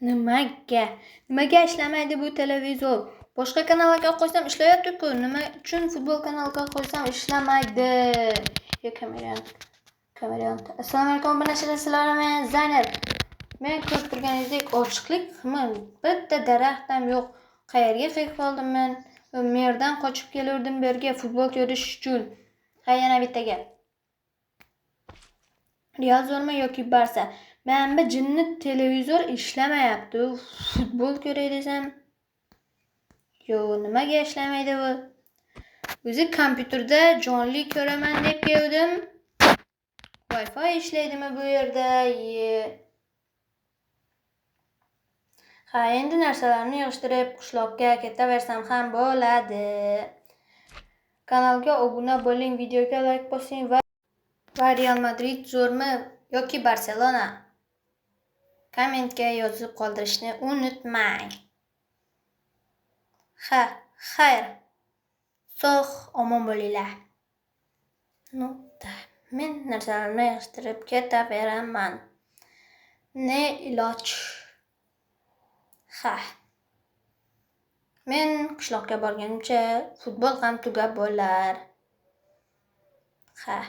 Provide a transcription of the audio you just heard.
Nimaga? Nimaga ishlamaydi bu televizor? Boshqa kanallarga qo'ysam ishlayapti-ku. Nima uchun futbol kanaliga qo'ysam ishlamaydi? Yo, kamera. Assalomu alaykum, bunashirasizlarmi? Zaynab. Men ko'rib turganingizdek ochiqlik bitta daraxt ham yo'q. Qayerga qaytib qoldim men? Merdan qochib kelirdim bu yerga futbol ko'rish uchun. Ha, yana bitta gap. Real zo'rmi yoki Barsa? Mana jinni televizor ishlamayapti. Futbol ko'ray desam, yo'q, nimaga ishlamaydi bu? O'zi kompyuterda jonli ko'raman deb keldim. Wi-Fi ishlaydimi bu yerda? Ha, endi narsalarni yig'ishtirib qishloqqa ketaversam ham bo'ladi. Kanalga obuna bo'ling, videoga like bosing va Real Madrid zo'rmi yoki Barselona? Kommentga yozib qoldirishni unutmang. Ha, xayr. Sog' omon bo'linglar. Men narsalarni yig'ishtirib ketaveraman. Ne iloj? Ha. Men qishloqqa borguncha futbol ham tugab bo'lar. Ha.